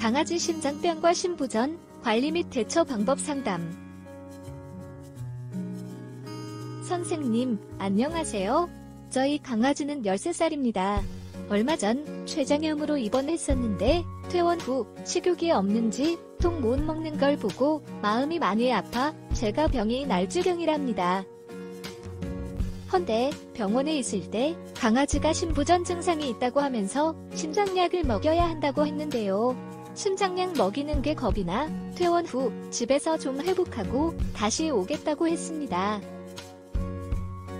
강아지 심장병과 심부전 관리 및 대처 방법 상담. 선생님, 안녕하세요. 저희 강아지는 13살입니다. 얼마 전 췌장염으로 입원했었는데 퇴원 후 식욕이 없는지 통 못 먹는 걸 보고 마음이 많이 아파 제가 병이 날주경이랍니다. 헌데 병원에 있을 때 강아지가 심부전 증상이 있다고 하면서 심장약을 먹여야 한다고 했는데요. 심장약 먹이는 게 겁이 나 퇴원 후 집에서 좀 회복하고 다시 오겠다고 했습니다.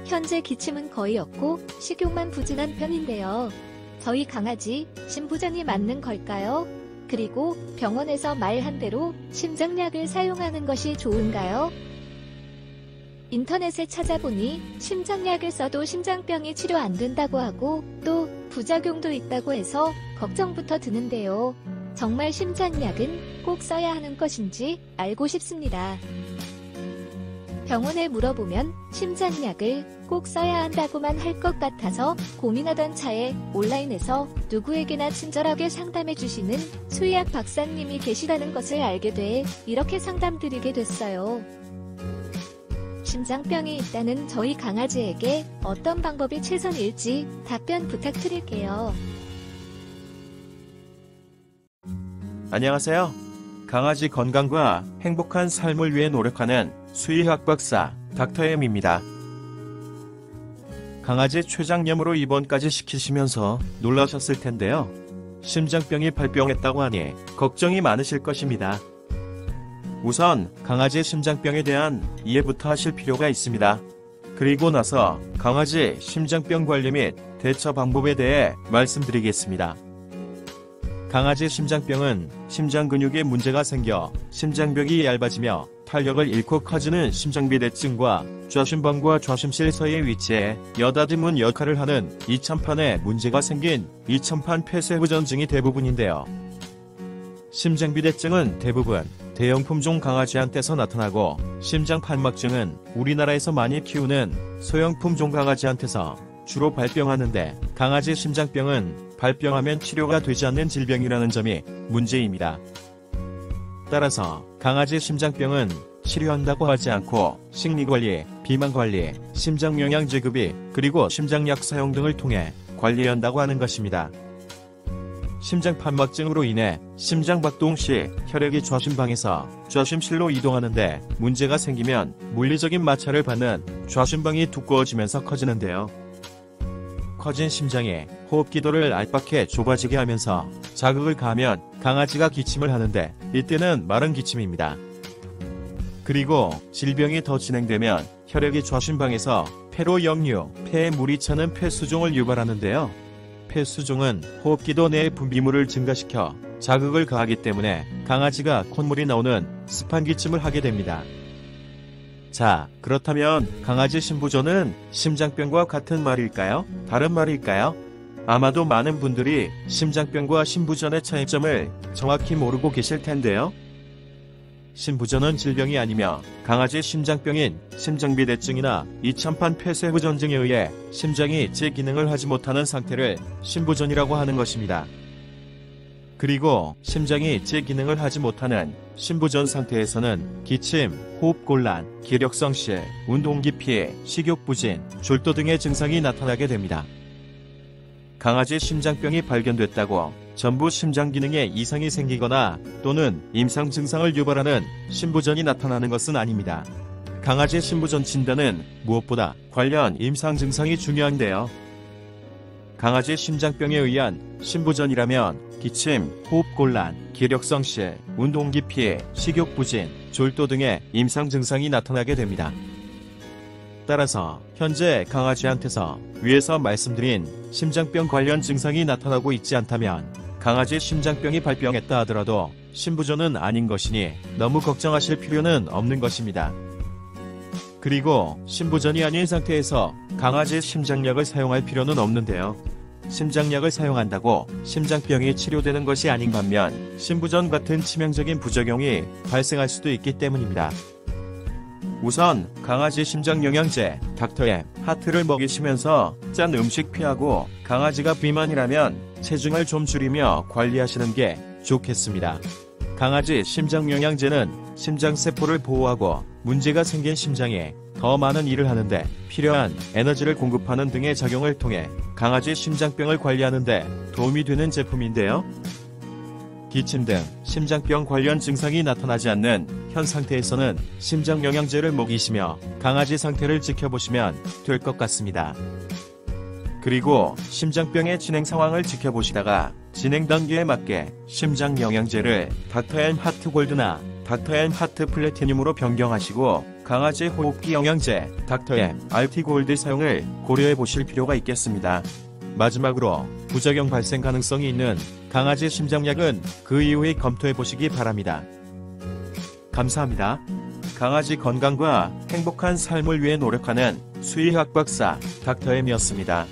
현재 기침은 거의 없고 식욕만 부진한 편인데요. 저희 강아지 심부전이 맞는 걸까요? 그리고 병원에서 말한 대로 심장약을 사용하는 것이 좋은가요? 인터넷에 찾아보니 심장약을 써도 심장병이 치료 안 된다고 하고 또 부작용도 있다고 해서 걱정부터 드는데요. 정말 심장약은 꼭 써야 하는 것인지 알고 싶습니다. 병원에 물어보면 심장약을 꼭 써야 한다고만 할 것 같아서 고민하던 차에 온라인에서 누구에게나 친절하게 상담해주시는 수의학 박사님이 계시다는 것을 알게 돼 이렇게 상담드리게 됐어요. 심장병이 있다는 저희 강아지에게 어떤 방법이 최선일지 답변 부탁드릴게요. 안녕하세요. 강아지 건강과 행복한 삶을 위해 노력하는 수의학 박사 닥터엠입니다. 강아지 췌장염으로 입원까지 시키시면서 놀라셨을 텐데요. 심장병이 발병했다고 하니 걱정이 많으실 것입니다. 우선 강아지 심장병에 대한 이해부터 하실 필요가 있습니다. 그리고 나서 강아지 심장병 관리 및 대처 방법에 대해 말씀드리겠습니다. 강아지 심장병은 심장 근육에 문제가 생겨 심장벽이 얇아지며 탄력을 잃고 커지는 심장비대증과 좌심방과 좌심실 사이에 위치해 여다듬은 역할을 하는 이천판에 문제가 생긴 이천판 폐쇄부전증이 대부분인데요. 심장비대증은 대부분 대형 품종 강아지한테서 나타나고 심장판막증은 우리나라에서 많이 키우는 소형 품종 강아지한테서 주로 발병하는데 강아지 심장병은 발병하면 치료가 되지 않는 질병이라는 점이 문제입니다. 따라서 강아지 심장병은 치료한다고 하지 않고 식리관리, 비만관리, 심장영양제 급이 그리고 심장약 사용 등을 통해 관리한다고 하는 것입니다. 심장판막증으로 인해 심장박동 시 혈액이 좌심방에서 좌심실로 이동하는데 문제가 생기면 물리적인 마찰을 받는 좌심방이 두꺼워지면서 커지는데요. 커진 심장이 호흡기도를 압박해 좁아지게 하면서 자극을 가하면 강아지가 기침을 하는데 이때는 마른 기침입니다. 그리고 질병이 더 진행되면 혈액이 좌심방에서 폐로 역류, 폐에 물이 차는 폐수종을 유발하는데요. 폐수종은 호흡기도 내의 분비물을 증가시켜 자극을 가하기 때문에 강아지가 콧물이 나오는 습한 기침을 하게 됩니다. 자, 그렇다면 강아지 심부전은 심장병과 같은 말일까요? 다른 말일까요? 아마도 많은 분들이 심장병과 심부전의 차이점을 정확히 모르고 계실 텐데요. 심부전은 질병이 아니며 강아지 심장병인 심장비대증이나 이천판 폐쇄부전증에 의해 심장이 제 기능을 하지 못하는 상태를 심부전이라고 하는 것입니다. 그리고 심장이 제 기능을 하지 못하는 심부전 상태에서는 기침, 호흡곤란, 기력성실, 운동기피, 식욕부진, 졸도 등의 증상이 나타나게 됩니다. 강아지 심장병이 발견됐다고 전부 심장 기능에 이상이 생기거나 또는 임상 증상을 유발하는 심부전이 나타나는 것은 아닙니다. 강아지 심부전 진단은 무엇보다 관련 임상 증상이 중요한데요. 강아지 심장병에 의한 심부전이라면 기침, 호흡곤란, 기력성실, 운동기피, 식욕부진, 졸도 등의 임상 증상이 나타나게 됩니다. 따라서 현재 강아지한테서 위에서 말씀드린 심장병 관련 증상이 나타나고 있지 않다면 강아지 심장병이 발병했다 하더라도 심부전은 아닌 것이니 너무 걱정하실 필요는 없는 것입니다. 그리고 심부전이 아닌 상태에서 강아지 심장약을 사용할 필요는 없는데요. 심장약을 사용한다고 심장병이 치료되는 것이 아닌 반면 심부전 같은 치명적인 부작용이 발생할 수도 있기 때문입니다. 우선 강아지 심장영양제 닥터엠 하트를 먹이시면서 짠 음식 피하고 강아지가 비만이라면 체중을 좀 줄이며 관리하시는 게 좋겠습니다. 강아지 심장영양제는 심장세포를 보호하고 문제가 생긴 심장에 더 많은 일을 하는데 필요한 에너지를 공급하는 등의 작용을 통해 강아지 심장병을 관리하는 데 도움이 되는 제품인데요. 기침 등 심장병 관련 증상이 나타나지 않는 현 상태에서는 심장영양제를 먹이시며 강아지 상태를 지켜보시면 될 것 같습니다. 그리고 심장병의 진행 상황을 지켜보시다가 진행 단계에 맞게 심장영양제를 닥터앤 하트골드나 닥터앤 하트 플래티늄으로 변경하시고 강아지 호흡기 영양제 닥터앤 RT 골드 사용을 고려해 보실 필요가 있겠습니다. 마지막으로 부작용 발생 가능성이 있는 강아지 심장약은 그 이후에 검토해 보시기 바랍니다. 감사합니다. 강아지 건강과 행복한 삶을 위해 노력하는 수의학 박사 닥터엠이었습니다.